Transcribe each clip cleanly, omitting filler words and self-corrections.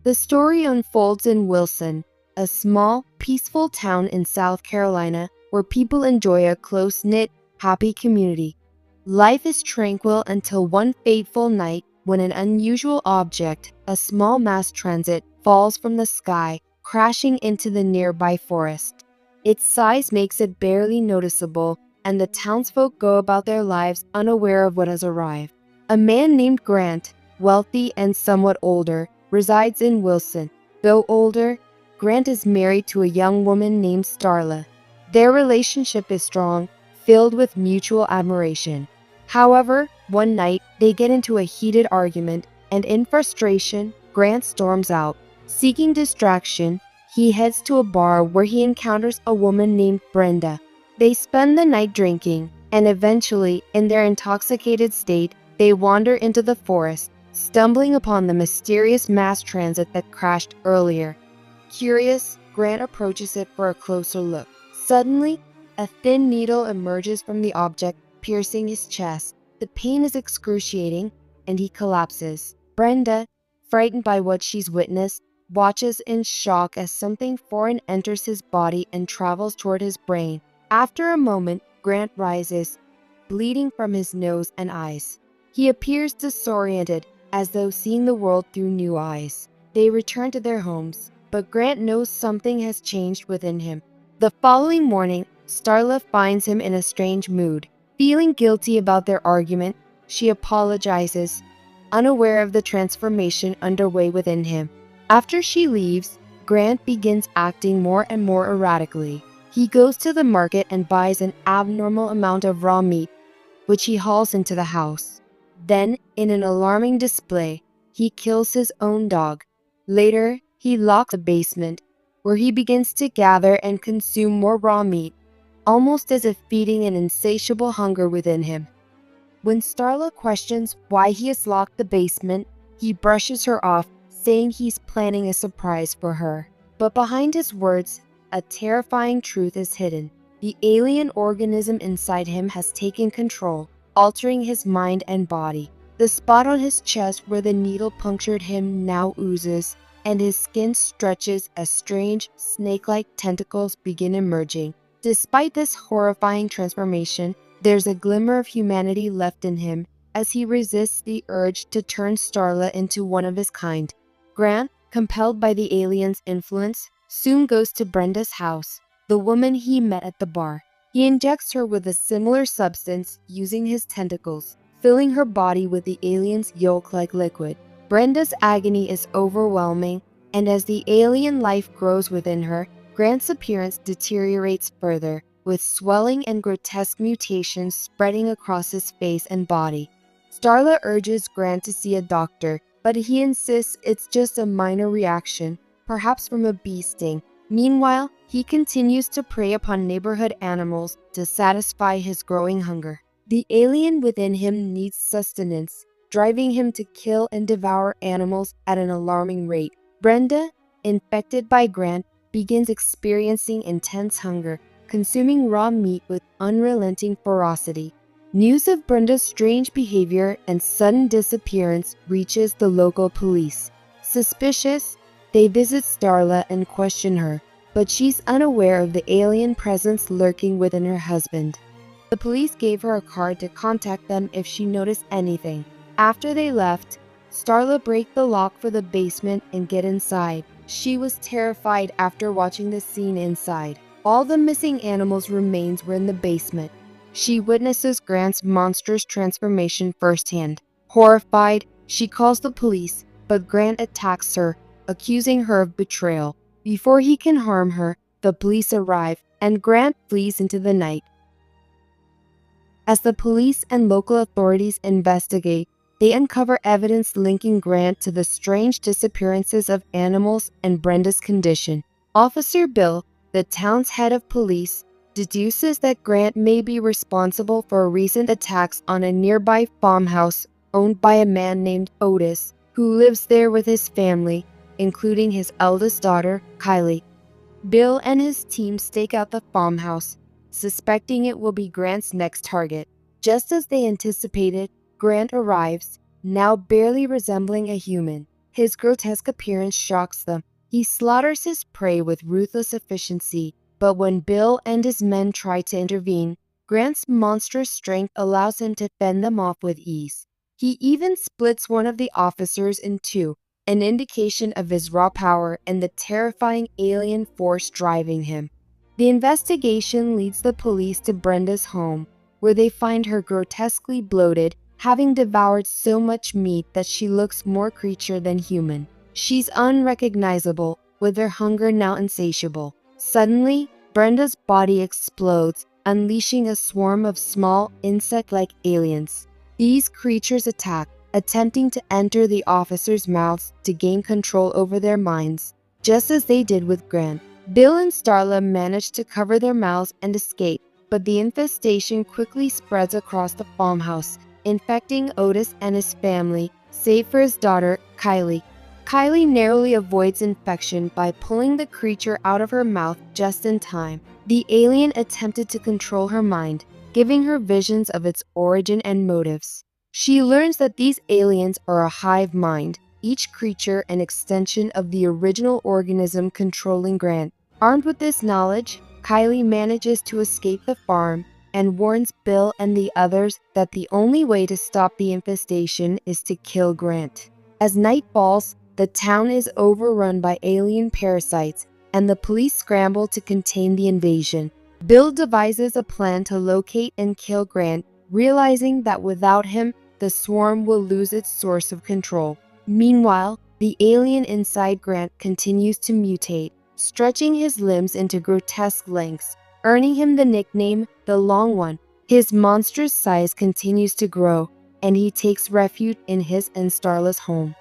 The story unfolds in Wilson, a small, peaceful town in South Carolina where people enjoy a close-knit, happy community. Life is tranquil until one fateful night when an unusual object, a small mass transit, falls from the sky, crashing into the nearby forest. Its size makes it barely noticeable, and the townsfolk go about their lives unaware of what has arrived. A man named Grant, wealthy and somewhat older, resides in Wilson. Though older, Grant is married to a young woman named Starla. Their relationship is strong, filled with mutual admiration. However, one night, they get into a heated argument, and in frustration, Grant storms out. Seeking distraction, he heads to a bar where he encounters a woman named Brenda. They spend the night drinking, and eventually, in their intoxicated state, they wander into the forest, stumbling upon the mysterious mass transit that crashed earlier. Curious, Grant approaches it for a closer look. Suddenly, a thin needle emerges from the object, piercing his chest. The pain is excruciating, and he collapses. Brenda, frightened by what she's witnessed, watches in shock as something foreign enters his body and travels toward his brain. After a moment, Grant rises, bleeding from his nose and eyes. He appears disoriented, as though seeing the world through new eyes. They return to their homes, but Grant knows something has changed within him. The following morning, Starla finds him in a strange mood. Feeling guilty about their argument, she apologizes, unaware of the transformation underway within him. After she leaves, Grant begins acting more and more erratically. He goes to the market and buys an abnormal amount of raw meat, which he hauls into the house. Then, in an alarming display, he kills his own dog. Later, he locks the basement, where he begins to gather and consume more raw meat, almost as if feeding an insatiable hunger within him. When Starla questions why he has locked the basement, he brushes her off, saying he's planning a surprise for her. But behind his words, a terrifying truth is hidden. The alien organism inside him has taken control, altering his mind and body. The spot on his chest where the needle punctured him now oozes, and his skin stretches as strange, snake-like tentacles begin emerging. Despite this horrifying transformation, there's a glimmer of humanity left in him as he resists the urge to turn Starla into one of his kind. Grant, compelled by the alien's influence, soon goes to Brenda's house, the woman he met at the bar. He injects her with a similar substance using his tentacles, filling her body with the alien's yolk-like liquid. Brenda's agony is overwhelming, and as the alien life grows within her, Grant's appearance deteriorates further, with swelling and grotesque mutations spreading across his face and body. Starla urges Grant to see a doctor, but he insists it's just a minor reaction, perhaps from a bee sting. Meanwhile, he continues to prey upon neighborhood animals to satisfy his growing hunger. The alien within him needs sustenance, driving him to kill and devour animals at an alarming rate. Brenda, infected by Grant, begins experiencing intense hunger, consuming raw meat with unrelenting ferocity. News of Brenda's strange behavior and sudden disappearance reaches the local police. Suspicious, they visit Starla and question her, but she's unaware of the alien presence lurking within her husband. The police gave her a card to contact them if she noticed anything. After they left, Starla breaks the lock for the basement and gets inside. She was terrified after watching the scene inside. All the missing animals' remains were in the basement. She witnesses Grant's monstrous transformation firsthand. Horrified, she calls the police, but Grant attacks her, accusing her of betrayal. Before he can harm her, the police arrive, and Grant flees into the night. As the police and local authorities investigate, they uncover evidence linking Grant to the strange disappearances of animals and Brenda's condition. Officer Bill, the town's head of police, deduces that Grant may be responsible for recent attacks on a nearby farmhouse owned by a man named Otis, who lives there with his family, including his eldest daughter, Kylie. Bill and his team stake out the farmhouse, suspecting it will be Grant's next target. Just as they anticipated, Grant arrives, now barely resembling a human. His grotesque appearance shocks them. He slaughters his prey with ruthless efficiency, but when Bill and his men try to intervene, Grant's monstrous strength allows him to fend them off with ease. He even splits one of the officers in two, an indication of his raw power and the terrifying alien force driving him. The investigation leads the police to Brenda's home, where they find her grotesquely bloated, having devoured so much meat that she looks more creature than human. She's unrecognizable, with her hunger now insatiable. Suddenly, Brenda's body explodes, unleashing a swarm of small, insect-like aliens. These creatures attack, attempting to enter the officers' mouths to gain control over their minds, just as they did with Grant. Bill and Starla manage to cover their mouths and escape, but the infestation quickly spreads across the farmhouse, infecting Otis and his family, save for his daughter, Kylie. Kylie narrowly avoids infection by pulling the creature out of her mouth just in time. The alien attempted to control her mind, giving her visions of its origin and motives. She learns that these aliens are a hive mind, each creature an extension of the original organism controlling Grant. Armed with this knowledge, Kylie manages to escape the farm and warns Bill and the others that the only way to stop the infestation is to kill Grant. As night falls, the town is overrun by alien parasites, and the police scramble to contain the invasion. Bill devises a plan to locate and kill Grant, realizing that without him, the swarm will lose its source of control. Meanwhile, the alien inside Grant continues to mutate, stretching his limbs into grotesque lengths, earning him the nickname the Long One. His monstrous size continues to grow, and he takes refuge in his and Starla's home.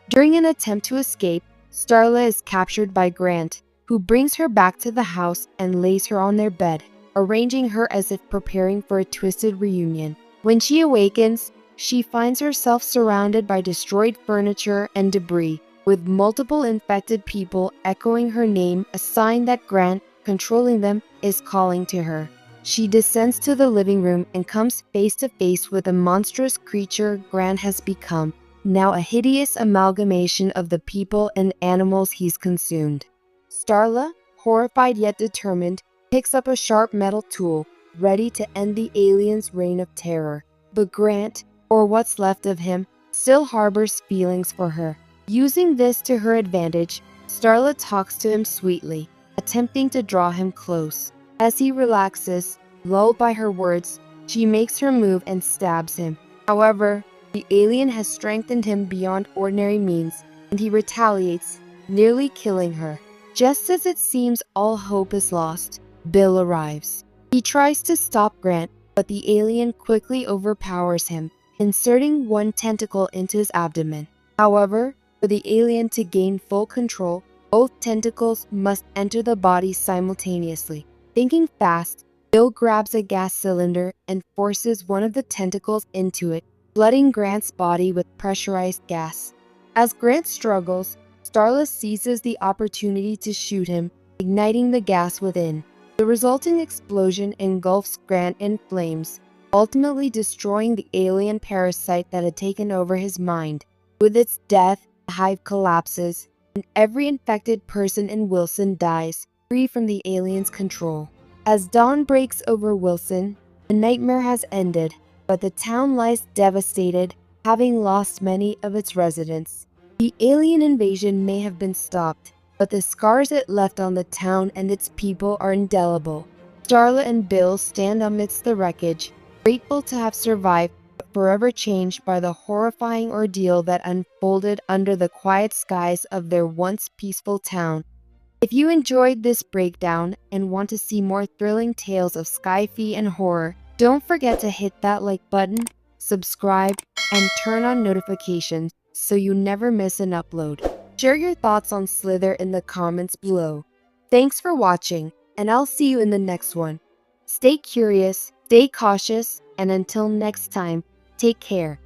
During an attempt to escape, Starla is captured by Grant, who brings her back to the house and lays her on their bed, arranging her as if preparing for a twisted reunion. When she awakens, she finds herself surrounded by destroyed furniture and debris, with multiple infected people echoing her name, a sign that Grant, controlling them, is calling to her. She descends to the living room and comes face to face with the monstrous creature Grant has become, now a hideous amalgamation of the people and animals he's consumed. Starla, horrified yet determined, picks up a sharp metal tool, ready to end the alien's reign of terror. But Grant, or what's left of him, still harbors feelings for her. Using this to her advantage, Starla talks to him sweetly, attempting to draw him close. As he relaxes, lulled by her words, she makes her move and stabs him. However, the alien has strengthened him beyond ordinary means, and he retaliates, nearly killing her. Just as it seems all hope is lost, Bill arrives. He tries to stop Grant, but the alien quickly overpowers him, inserting one tentacle into his abdomen. However, for the alien to gain full control, both tentacles must enter the body simultaneously. Thinking fast, Bill grabs a gas cylinder and forces one of the tentacles into it, flooding Grant's body with pressurized gas. As Grant struggles, Starla seizes the opportunity to shoot him, igniting the gas within. The resulting explosion engulfs Grant in flames, ultimately destroying the alien parasite that had taken over his mind. With its death, the hive collapses, and every infected person in Wilson dies, free from the alien's control. As dawn breaks over Wilson, the nightmare has ended, but the town lies devastated, having lost many of its residents. The alien invasion may have been stopped, but the scars it left on the town and its people are indelible. Starla and Bill stand amidst the wreckage, grateful to have survived, but forever changed by the horrifying ordeal that unfolded under the quiet skies of their once peaceful town. If you enjoyed this breakdown and want to see more thrilling tales of sci-fi and horror, don't forget to hit that like button, subscribe, and turn on notifications so you never miss an upload. Share your thoughts on Slither in the comments below. Thanks for watching, and I'll see you in the next one. Stay curious, stay cautious, and until next time, take care.